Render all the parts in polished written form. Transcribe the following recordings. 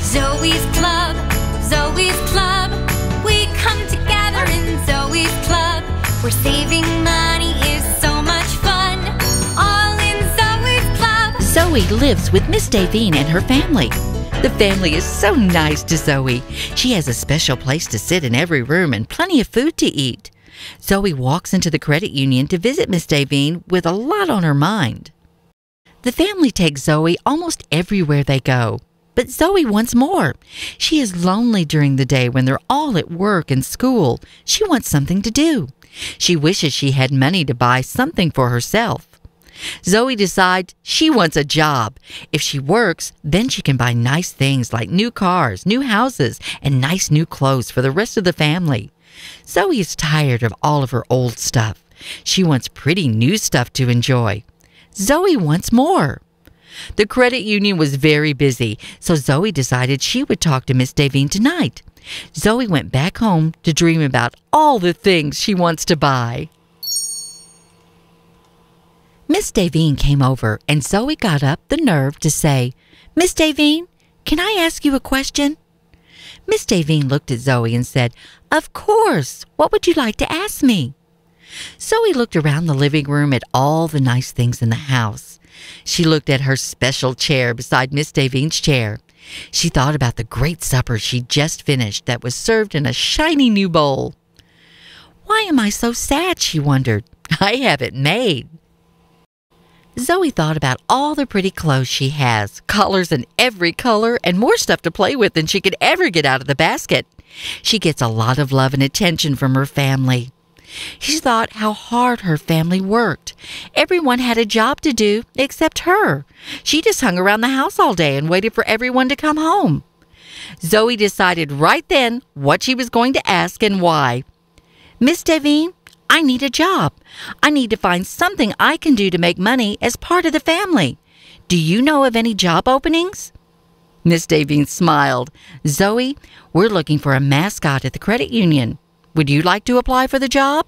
Zoe's Club, Zoe's Club. We come together in Zoe's Club, where saving money is so much fun. All in Zoe's Club. Zoe lives with Miss Davine and her family. The family is so nice to Zoe. She has a special place to sit in every room and plenty of food to eat. Zoe walks into the credit union to visit Miss Davine with a lot on her mind. The family takes Zoe almost everywhere they go. But Zoe wants more. She is lonely during the day when they're all at work and school. She wants something to do. She wishes she had money to buy something for herself. Zoe decides she wants a job. If she works, then she can buy nice things like new cars, new houses, and nice new clothes for the rest of the family. Zoe is tired of all of her old stuff. She wants pretty new stuff to enjoy. Zoe wants more. The credit union was very busy, so Zoe decided she would talk to Miss Davine tonight. Zoe went back home to dream about all the things she wants to buy. Miss Davine came over, and Zoe got up the nerve to say, "Miss Davine, can I ask you a question?" Miss Davine looked at Zoe and said, "Of course. What would you like to ask me?" Zoe looked around the living room at all the nice things in the house. She looked at her special chair beside Miss Davine's chair. She thought about the great supper she'd just finished that was served in a shiny new bowl. "Why am I so sad?" she wondered. "I have it made." Zoe thought about all the pretty clothes she has, collars in every color, and more stuff to play with than she could ever get out of the basket. She gets a lot of love and attention from her family. She thought how hard her family worked. Everyone had a job to do except her. She just hung around the house all day and waited for everyone to come home. Zoe decided right then what she was going to ask and why. "Miss Davine, I need a job. I need to find something I can do to make money as part of the family. Do you know of any job openings?" Miss Davine smiled. "Zoe, we're looking for a mascot at the credit union. Would you like to apply for the job?"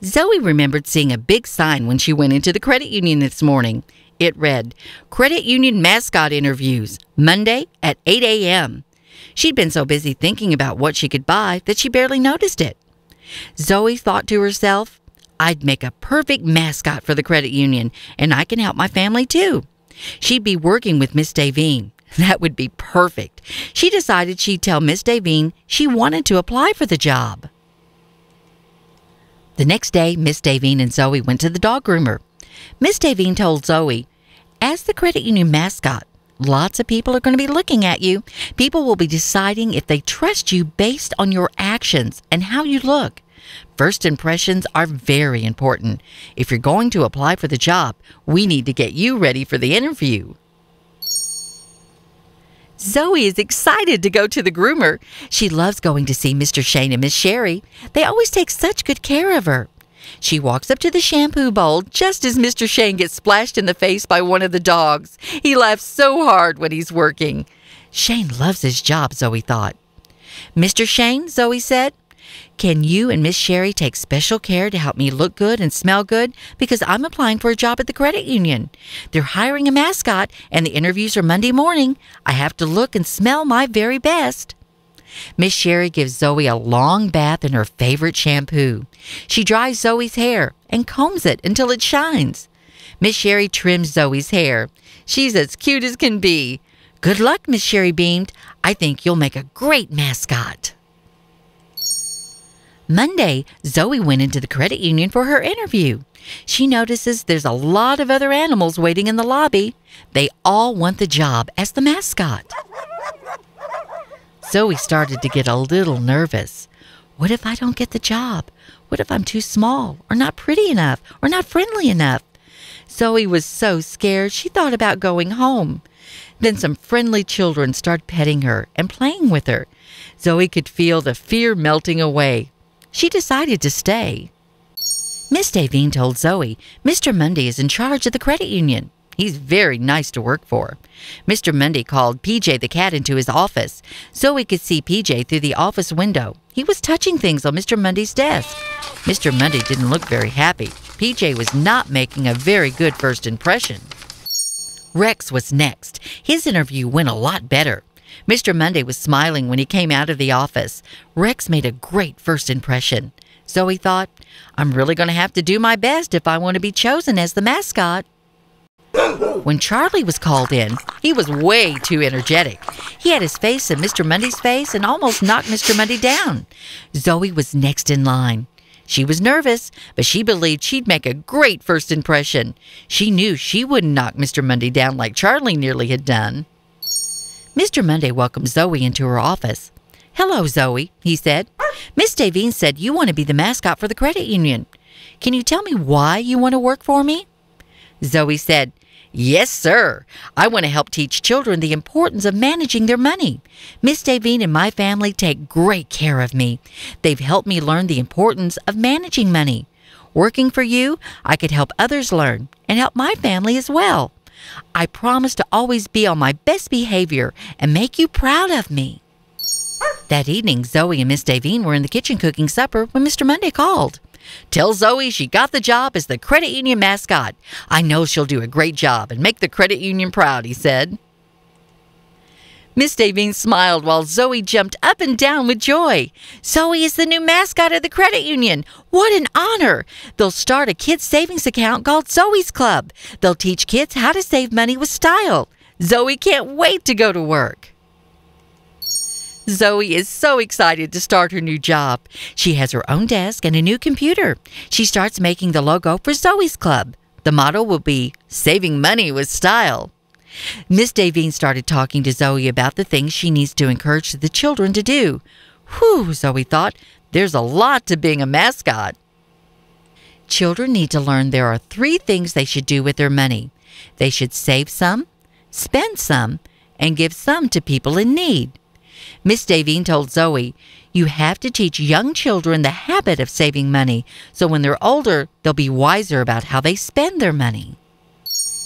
Zoe remembered seeing a big sign when she went into the credit union this morning. It read, "Credit Union Mascot Interviews, Monday at 8 a.m. She'd been so busy thinking about what she could buy that she barely noticed it. Zoe thought to herself, "I'd make a perfect mascot for the credit union, and I can help my family too." She'd be working with Miss Davine. That would be perfect. She decided she'd tell Miss Davine she wanted to apply for the job. The next day, Miss Davine and Zoe went to the dog groomer. Miss Davine told Zoe, "As the credit union mascot, lots of people are going to be looking at you. People will be deciding if they trust you based on your actions and how you look. First impressions are very important. If you're going to apply for the job, we need to get you ready for the interview." Zoe is excited to go to the groomer. She loves going to see Mr. Shane and Miss Sherry. They always take such good care of her. She walks up to the shampoo bowl just as Mr. Shane gets splashed in the face by one of the dogs. He laughs so hard when he's working. Shane loves his job, Zoe thought. "Mr. Shane," Zoe said, "can you and Miss Sherry take special care to help me look good and smell good because I'm applying for a job at the credit union. They're hiring a mascot and the interviews are Monday morning. I have to look and smell my very best." Miss Sherry gives Zoe a long bath in her favorite shampoo. She dries Zoe's hair and combs it until it shines. Miss Sherry trims Zoe's hair. She's as cute as can be. "Good luck," Miss Sherry beamed. "I think you'll make a great mascot." Monday, Zoe went into the credit union for her interview. She notices there's a lot of other animals waiting in the lobby. They all want the job as the mascot. Zoe started to get a little nervous. What if I don't get the job? What if I'm too small or not pretty enough or not friendly enough? Zoe was so scared she thought about going home. Then some friendly children started petting her and playing with her. Zoe could feel the fear melting away. She decided to stay. Miss Davine told Zoe Mr. Monday is in charge of the credit union. He's very nice to work for. Mr. Monday called PJ the cat into his office. Zoe could see PJ through the office window. He was touching things on Mr. Monday's desk. Mr. Monday didn't look very happy. PJ was not making a very good first impression. Rex was next. His interview went a lot better. Mr. Monday was smiling when he came out of the office. Rex made a great first impression. Zoe thought, I'm really going to have to do my best if I want to be chosen as the mascot. When Charlie was called in, he was way too energetic. He had his face in Mr. Monday's face and almost knocked Mr. Monday down. Zoe was next in line. She was nervous, but she believed she'd make a great first impression. She knew she wouldn't knock Mr. Monday down like Charlie nearly had done. Mr. Monday welcomed Zoe into her office. "Hello, Zoe," he said. "Miss Davine said you want to be the mascot for the credit union. Can you tell me why you want to work for me?" Zoe said, "Yes, sir. I want to help teach children the importance of managing their money. Miss Davine and my family take great care of me. They've helped me learn the importance of managing money. Working for you, I could help others learn and help my family as well. I promise to always be on my best behavior and make you proud of me." That evening, Zoe and Miss Davine were in the kitchen cooking supper when Mr. Monday called. "Tell Zoe she got the job as the credit union mascot. I know she'll do a great job and make the credit union proud," he said. Miss Davine smiled while Zoe jumped up and down with joy. "Zoe is the new mascot of the credit union. What an honor! They'll start a kids' savings account called Zoe's Club. They'll teach kids how to save money with style. Zoe can't wait to go to work." Zoe is so excited to start her new job. She has her own desk and a new computer. She starts making the logo for Zoe's Club. The motto will be, "Saving money with style." Miss Davine started talking to Zoe about the things she needs to encourage the children to do. Whew, Zoe thought, there's a lot to being a mascot. Children need to learn there are 3 things they should do with their money. They should save some, spend some, and give some to people in need. Miss Davine told Zoe, "You have to teach young children the habit of saving money, so when they're older, they'll be wiser about how they spend their money."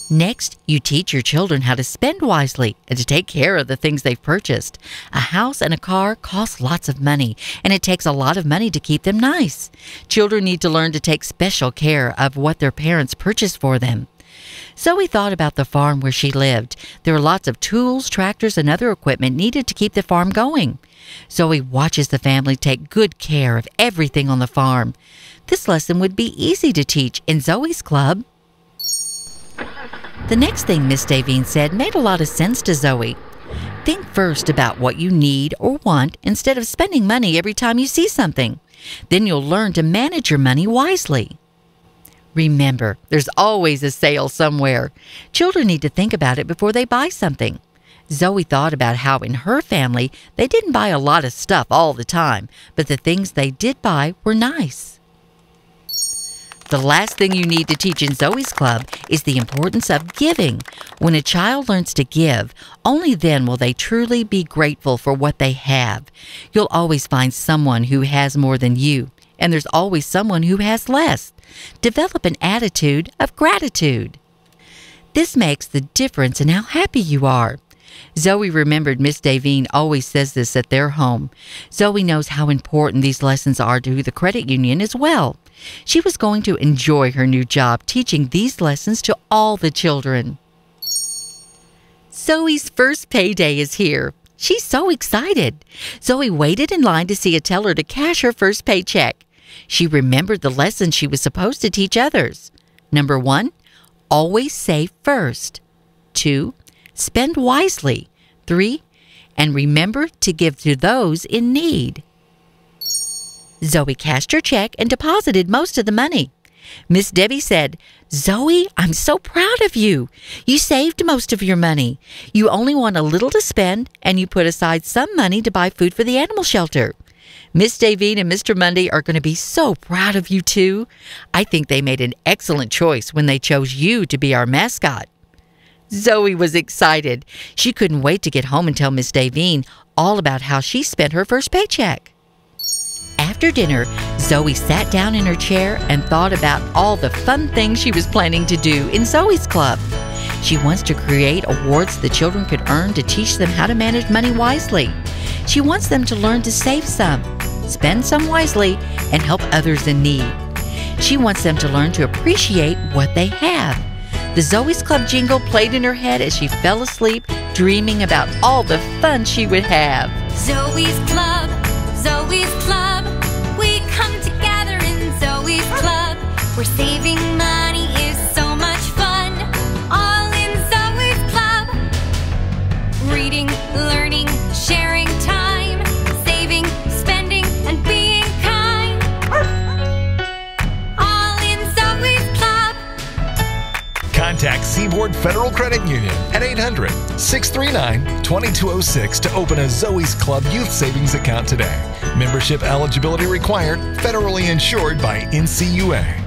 Next, you teach your children how to spend wisely and to take care of the things they've purchased. A house and a car cost lots of money, and it takes a lot of money to keep them nice. Children need to learn to take special care of what their parents purchase for them. Zoe thought about the farm where she lived. There are lots of tools, tractors, and other equipment needed to keep the farm going. Zoe watches the family take good care of everything on the farm. This lesson would be easy to teach in Zoe's Club. The next thing Miss Davine said made a lot of sense to Zoe. Think first about what you need or want instead of spending money every time you see something. Then you'll learn to manage your money wisely. Remember, there's always a sale somewhere. Children need to think about it before they buy something. Zoe thought about how in her family they didn't buy a lot of stuff all the time, but the things they did buy were nice. The last thing you need to teach in Zoe's Club is the importance of giving. When a child learns to give, only then will they truly be grateful for what they have. You'll always find someone who has more than you, and there's always someone who has less. Develop an attitude of gratitude. This makes the difference in how happy you are. Zoe remembered Miss Davine always says this at their home. Zoe knows how important these lessons are to the credit union as well. She was going to enjoy her new job teaching these lessons to all the children. Zoe's first payday is here. She's so excited. Zoe waited in line to see a teller to cash her first paycheck. She remembered the lessons she was supposed to teach others. Number 1, always save first. 2, spend wisely. 3, and remember to give to those in need. Zoe cashed her check and deposited most of the money. Miss Debbie said, "Zoe, I'm so proud of you. You saved most of your money. You only want a little to spend, and you put aside some money to buy food for the animal shelter. Miss Davine and Mr. Monday are going to be so proud of you, too. I think they made an excellent choice when they chose you to be our mascot." Zoe was excited. She couldn't wait to get home and tell Miss Davine all about how she spent her first paycheck. After dinner, Zoe sat down in her chair and thought about all the fun things she was planning to do in Zoe's Club. She wants to create awards the children could earn to teach them how to manage money wisely. She wants them to learn to save some, spend some wisely, and help others in need. She wants them to learn to appreciate what they have. The Zoe's Club jingle played in her head as she fell asleep, dreaming about all the fun she would have. Zoe's Club, we come together in Zoe's Club, where saving money is so much fun. All in Zoe's Club. Reading, learning, sharing time, saving, spending, and being kind. All in Zoe's Club. Contact Seaboard Federal Credit Union at 800-639-2206 to open a Zoe's Club Youth Savings account today. Membership eligibility required, federally insured by NCUA.